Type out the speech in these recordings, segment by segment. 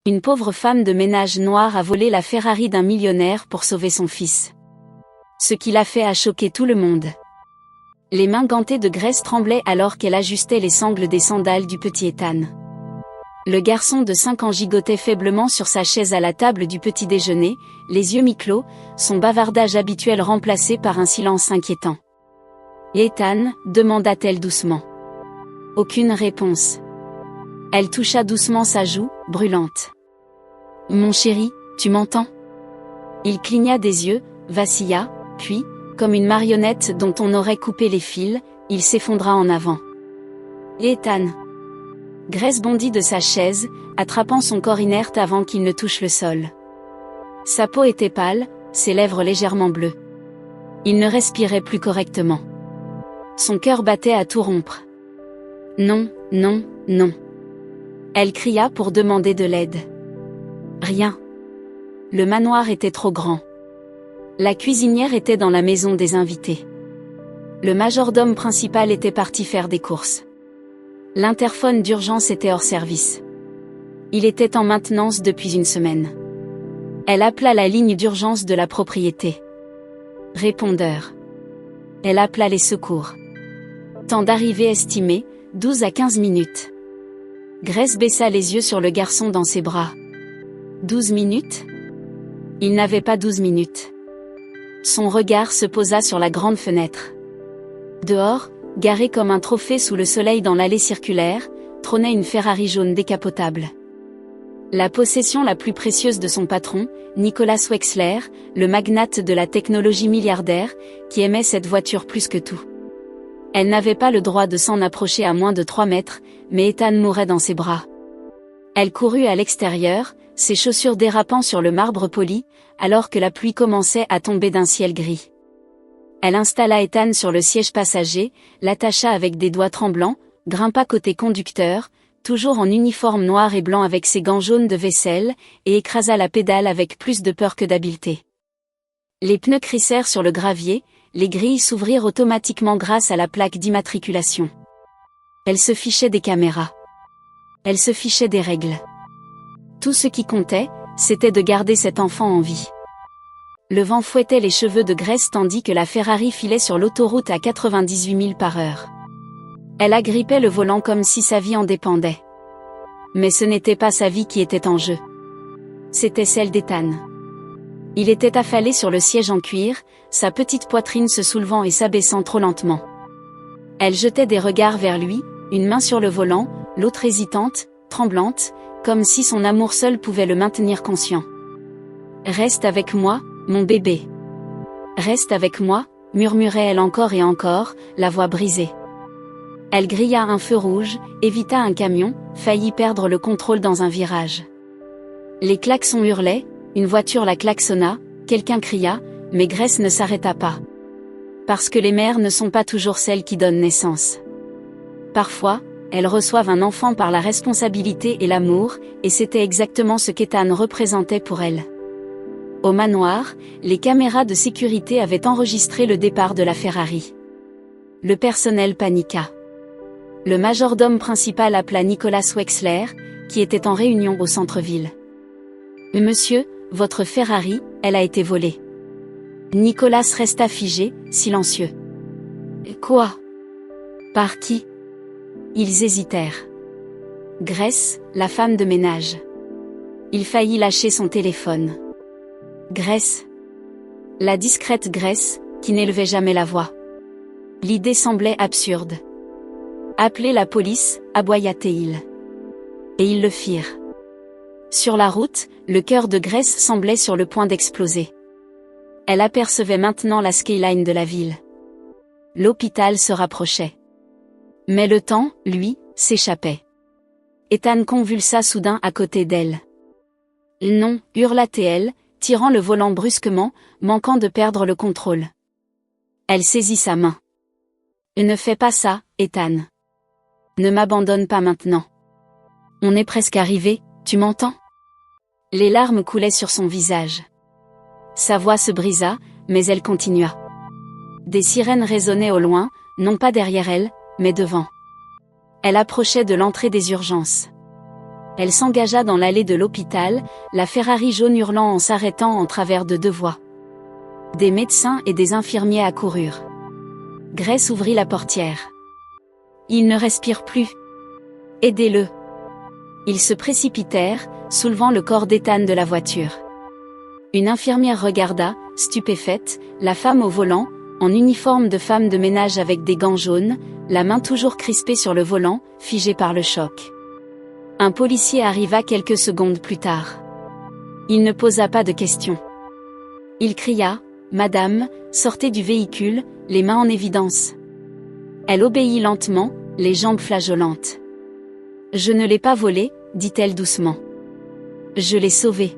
Une pauvre femme de ménage noire a volé la Ferrari d'un millionnaire pour sauver son fils. Ce qu'il a fait a choqué tout le monde. Les mains gantées de Grace tremblaient alors qu'elle ajustait les sangles des sandales du petit Ethan. Le garçon de 5 ans gigotait faiblement sur sa chaise à la table du petit déjeuner, les yeux mi-clos, son bavardage habituel remplacé par un silence inquiétant. « Ethan » demanda-t-elle doucement. Aucune réponse. Elle toucha doucement sa joue, brûlante. « Mon chéri, tu m'entends ?» Il cligna des yeux, vacilla, puis, comme une marionnette dont on aurait coupé les fils, il s'effondra en avant. « Ethan !» Grace bondit de sa chaise, attrapant son corps inerte avant qu'il ne touche le sol. Sa peau était pâle, ses lèvres légèrement bleues. Il ne respirait plus correctement. Son cœur battait à tout rompre. « Non, non, non !» Elle cria pour demander de l'aide. Rien. Le manoir était trop grand. La cuisinière était dans la maison des invités. Le majordome principal était parti faire des courses. L'interphone d'urgence était hors service. Il était en maintenance depuis une semaine. Elle appela la ligne d'urgence de la propriété. Répondeur. Elle appela les secours. Temps d'arrivée estimé, 12 à 15 minutes. Grace baissa les yeux sur le garçon dans ses bras. 12 minutes ? Il n'avait pas 12 minutes. Son regard se posa sur la grande fenêtre. Dehors, garée comme un trophée sous le soleil dans l'allée circulaire, trônait une Ferrari jaune décapotable. La possession la plus précieuse de son patron, Nicholas Wexler, le magnate de la technologie milliardaire, qui aimait cette voiture plus que tout. Elle n'avait pas le droit de s'en approcher à moins de 3 mètres, mais Ethan mourait dans ses bras. Elle courut à l'extérieur, ses chaussures dérapant sur le marbre poli, alors que la pluie commençait à tomber d'un ciel gris. Elle installa Ethan sur le siège passager, l'attacha avec des doigts tremblants, grimpa côté conducteur, toujours en uniforme noir et blanc avec ses gants jaunes de vaisselle, et écrasa la pédale avec plus de peur que d'habileté. Les pneus crissèrent sur le gravier, les grilles s'ouvrirent automatiquement grâce à la plaque d'immatriculation. Elle se fichait des caméras. Elle se fichait des règles. Tout ce qui comptait, c'était de garder cet enfant en vie. Le vent fouettait les cheveux de Grace tandis que la Ferrari filait sur l'autoroute à 98 000 par heure. Elle agrippait le volant comme si sa vie en dépendait. Mais ce n'était pas sa vie qui était en jeu. C'était celle d'Ethan. Il était affalé sur le siège en cuir, sa petite poitrine se soulevant et s'abaissant trop lentement. Elle jetait des regards vers lui, une main sur le volant, l'autre hésitante, tremblante, comme si son amour seul pouvait le maintenir conscient. « Reste avec moi, mon bébé. Reste avec moi », murmurait-elle encore et encore, la voix brisée. Elle grilla un feu rouge, évita un camion, faillit perdre le contrôle dans un virage. Les klaxons hurlaient, une voiture la klaxonna, quelqu'un cria, mais Grace ne s'arrêta pas. Parce que les mères ne sont pas toujours celles qui donnent naissance. Parfois, elles reçoivent un enfant par la responsabilité et l'amour, et c'était exactement ce qu'Ethan représentait pour elle. Au manoir, les caméras de sécurité avaient enregistré le départ de la Ferrari. Le personnel paniqua. Le majordome principal appela Nicholas Wexler, qui était en réunion au centre-ville. « Monsieur, votre Ferrari, elle a été volée. » Nicholas resta figé, silencieux. « Quoi ? Par qui ?» Ils hésitèrent. Grace, la femme de ménage. Il faillit lâcher son téléphone. Grace. La discrète Grace, qui n'élevait jamais la voix. L'idée semblait absurde. Appelez la police, aboya-t-il. Et ils le firent. Sur la route, le cœur de Grace semblait sur le point d'exploser. Elle apercevait maintenant la skyline de la ville. L'hôpital se rapprochait. Mais le temps, lui, s'échappait. Ethan convulsa soudain à côté d'elle. « Non » hurla-t-elle, tirant le volant brusquement, manquant de perdre le contrôle. Elle saisit sa main. « Ne fais pas ça, Ethan. Ne m'abandonne pas maintenant. On est presque arrivé, tu m'entends ?» Les larmes coulaient sur son visage. Sa voix se brisa, mais elle continua. Des sirènes résonnaient au loin, non pas derrière elle, mais devant. Elle approchait de l'entrée des urgences. Elle s'engaga dans l'allée de l'hôpital, la Ferrari jaune hurlant en s'arrêtant en travers de deux voies. Des médecins et des infirmiers accoururent. Grace ouvrit la portière. Il ne respire plus. Aidez-le. Ils se précipitèrent, soulevant le corps d'Ethan de la voiture. Une infirmière regarda, stupéfaite, la femme au volant, en uniforme de femme de ménage avec des gants jaunes, la main toujours crispée sur le volant, figée par le choc. Un policier arriva quelques secondes plus tard. Il ne posa pas de questions. Il cria, « Madame, sortez du véhicule, les mains en évidence. » Elle obéit lentement, les jambes flageolantes. « Je ne l'ai pas volé, dit-elle doucement. Je l'ai sauvé. »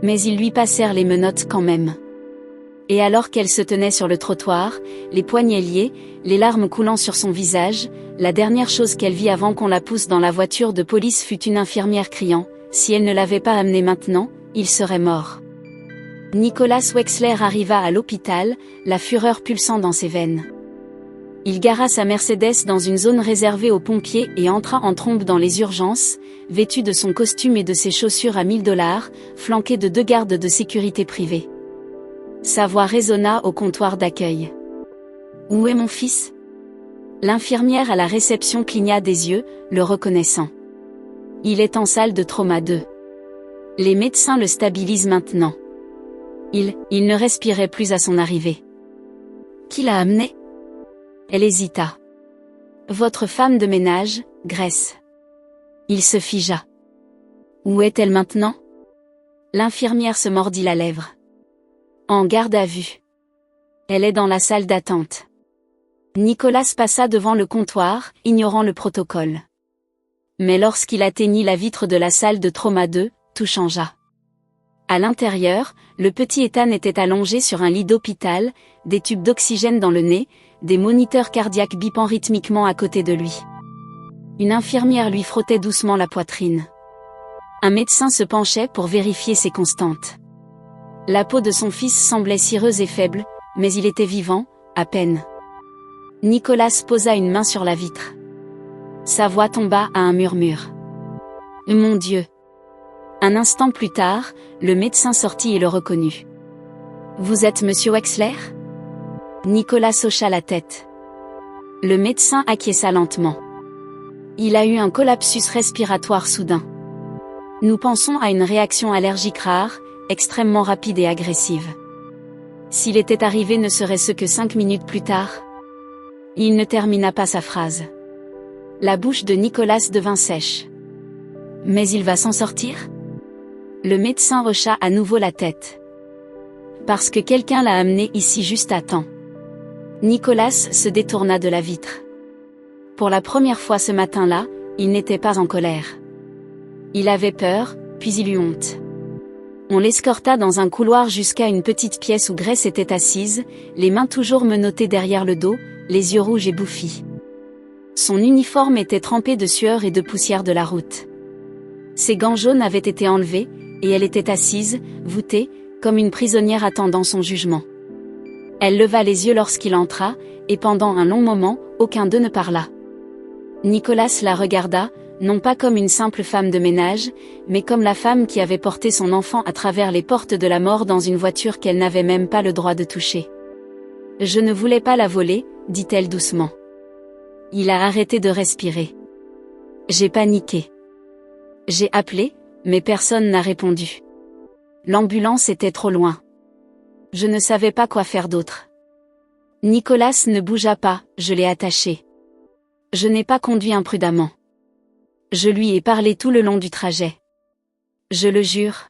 Mais ils lui passèrent les menottes quand même. Et alors qu'elle se tenait sur le trottoir, les poignets liés, les larmes coulant sur son visage, la dernière chose qu'elle vit avant qu'on la pousse dans la voiture de police fut une infirmière criant, si elle ne l'avait pas amené maintenant, il serait mort. Nicholas Wexler arriva à l'hôpital, la fureur pulsant dans ses veines. Il gara sa Mercedes dans une zone réservée aux pompiers et entra en trombe dans les urgences, vêtu de son costume et de ses chaussures à $1000, flanqué de 2 gardes de sécurité privés. Sa voix résonna au comptoir d'accueil. « Où est mon fils ?» L'infirmière à la réception cligna des yeux, le reconnaissant. « Il est en salle de trauma 2. Les médecins le stabilisent maintenant. Il ne respirait plus à son arrivée. »« Qui l'a amené ?» Elle hésita. « Votre femme de ménage, Grace. » Il se figea. « Où est-elle maintenant ?» L'infirmière se mordit la lèvre. « En garde à vue. Elle est dans la salle d'attente. » Nicholas passa devant le comptoir, ignorant le protocole. Mais lorsqu'il atteignit la vitre de la salle de trauma 2, tout changea. À l'intérieur, le petit Ethan était allongé sur un lit d'hôpital, des tubes d'oxygène dans le nez, des moniteurs cardiaques bipant rythmiquement à côté de lui. Une infirmière lui frottait doucement la poitrine. Un médecin se penchait pour vérifier ses constantes. La peau de son fils semblait cireuse et faible, mais il était vivant, à peine. Nicholas posa une main sur la vitre. Sa voix tomba à un murmure. « Mon Dieu !» Un instant plus tard, le médecin sortit et le reconnut. « Vous êtes Monsieur Wexler ?» Nicholas hocha la tête. Le médecin acquiesça lentement. « Il a eu un collapsus respiratoire soudain. Nous pensons à une réaction allergique rare, extrêmement rapide et agressive. S'il était arrivé ne serait-ce que 5 minutes plus tard ?» Il ne termina pas sa phrase. La bouche de Nicholas devint sèche. « Mais il va s'en sortir ?» Le médecin hocha à nouveau la tête. « Parce que quelqu'un l'a amené ici juste à temps. » Nicholas se détourna de la vitre. Pour la première fois ce matin-là, il n'était pas en colère. Il avait peur, puis il eut honte. On l'escorta dans un couloir jusqu'à une petite pièce où Grace était assise, les mains toujours menottées derrière le dos, les yeux rouges et bouffis. Son uniforme était trempé de sueur et de poussière de la route. Ses gants jaunes avaient été enlevés, et elle était assise, voûtée, comme une prisonnière attendant son jugement. Elle leva les yeux lorsqu'il entra, et pendant un long moment, aucun d'eux ne parla. Nicholas la regarda, non pas comme une simple femme de ménage, mais comme la femme qui avait porté son enfant à travers les portes de la mort dans une voiture qu'elle n'avait même pas le droit de toucher. « Je ne voulais pas la voler, » dit-elle doucement. Il a arrêté de respirer. J'ai paniqué. J'ai appelé, mais personne n'a répondu. L'ambulance était trop loin. Je ne savais pas quoi faire d'autre. Nicholas ne bougea pas, je l'ai attaché. Je n'ai pas conduit imprudemment. Je lui ai parlé tout le long du trajet. Je le jure.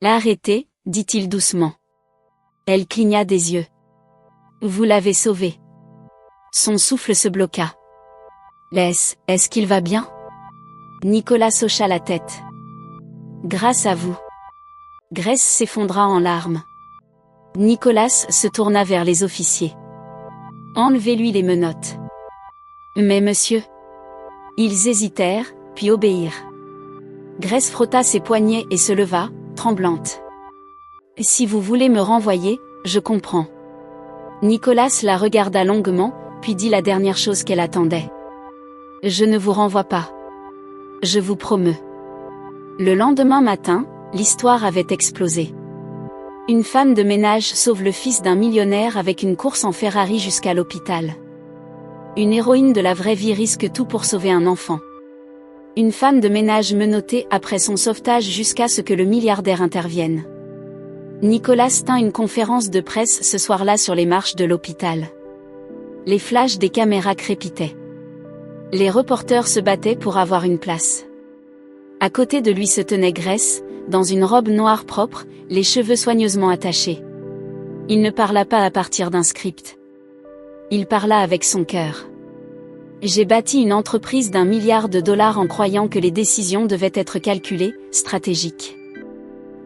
Arrêtez, dit-il doucement. Elle cligna des yeux. Vous l'avez sauvé. Son souffle se bloqua. Est-ce qu'il va bien? Nicholas hocha la tête. Grâce à vous. Grace s'effondra en larmes. Nicholas se tourna vers les officiers. Enlevez-lui les menottes. Mais monsieur. Ils hésitèrent, puis obéirent. Grace frotta ses poignets et se leva, tremblante. Si vous voulez me renvoyer, je comprends. Nicholas la regarda longuement, puis dit la dernière chose qu'elle attendait. Je ne vous renvoie pas. Je vous promeux. Le lendemain matin, l'histoire avait explosé. Une femme de ménage sauve le fils d'un millionnaire avec une course en Ferrari jusqu'à l'hôpital. Une héroïne de la vraie vie risque tout pour sauver un enfant. Une femme de ménage menottée après son sauvetage jusqu'à ce que le milliardaire intervienne. Nicolas tint une conférence de presse ce soir-là sur les marches de l'hôpital. Les flashs des caméras crépitaient. Les reporters se battaient pour avoir une place. À côté de lui se tenait Grace, dans une robe noire propre, les cheveux soigneusement attachés. Il ne parla pas à partir d'un script. Il parla avec son cœur. J'ai bâti une entreprise d'1 milliard de dollars en croyant que les décisions devaient être calculées, stratégiques.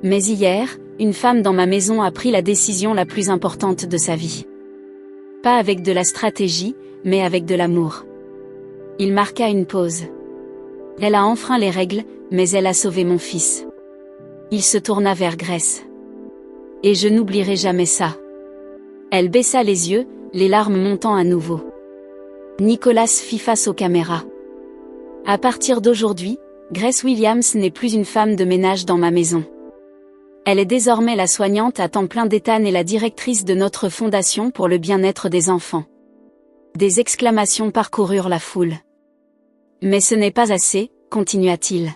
Mais hier, une femme dans ma maison a pris la décision la plus importante de sa vie. Pas avec de la stratégie, mais avec de l'amour. Il marqua une pause. Elle a enfreint les règles, mais elle a sauvé mon fils. Il se tourna vers Grace. Et je n'oublierai jamais ça. Elle baissa les yeux, les larmes montant à nouveau. Nicolas fit face aux caméras. À partir d'aujourd'hui, Grace Williams n'est plus une femme de ménage dans ma maison. Elle est désormais la soignante à temps plein d'Ethan et la directrice de notre fondation pour le bien-être des enfants. Des exclamations parcoururent la foule. Mais ce n'est pas assez, continua-t-il.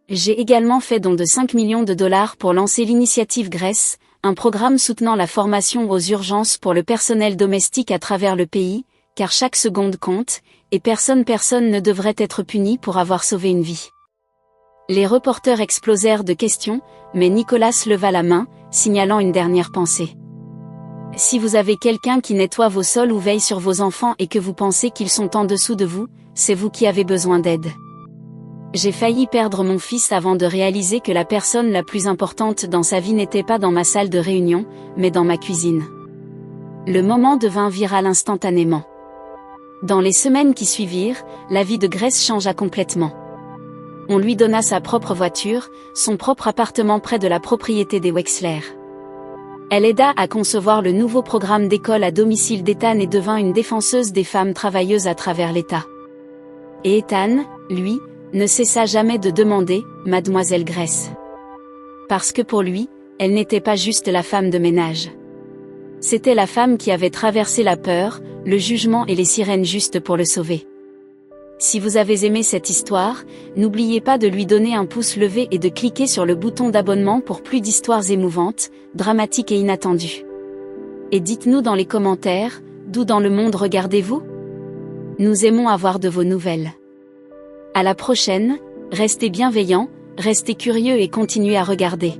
J'ai également fait don de 5 millions de dollars pour lancer l'initiative Grace, un programme soutenant la formation aux urgences pour le personnel domestique à travers le pays, car chaque seconde compte, et personne ne devrait être puni pour avoir sauvé une vie. Les reporters explosèrent de questions, mais Nicolas leva la main, signalant une dernière pensée. Si vous avez quelqu'un qui nettoie vos sols ou veille sur vos enfants et que vous pensez qu'ils sont en dessous de vous, c'est vous qui avez besoin d'aide. J'ai failli perdre mon fils avant de réaliser que la personne la plus importante dans sa vie n'était pas dans ma salle de réunion, mais dans ma cuisine. Le moment devint viral instantanément. Dans les semaines qui suivirent, la vie de Grace changea complètement. On lui donna sa propre voiture, son propre appartement près de la propriété des Wexler. Elle aida à concevoir le nouveau programme d'école à domicile d'Ethan et devint une défenseuse des femmes travailleuses à travers l'État. Et Ethan, lui, ne cessa jamais de demander « Mademoiselle Grace ». Parce que pour lui, elle n'était pas juste la femme de ménage. C'était la femme qui avait traversé la peur, le jugement et les sirènes juste pour le sauver. Si vous avez aimé cette histoire, n'oubliez pas de lui donner un pouce levé et de cliquer sur le bouton d'abonnement pour plus d'histoires émouvantes, dramatiques et inattendues. Et dites-nous dans les commentaires, d'où dans le monde regardez-vous ? Nous aimons avoir de vos nouvelles. À la prochaine, restez bienveillants, restez curieux et continuez à regarder.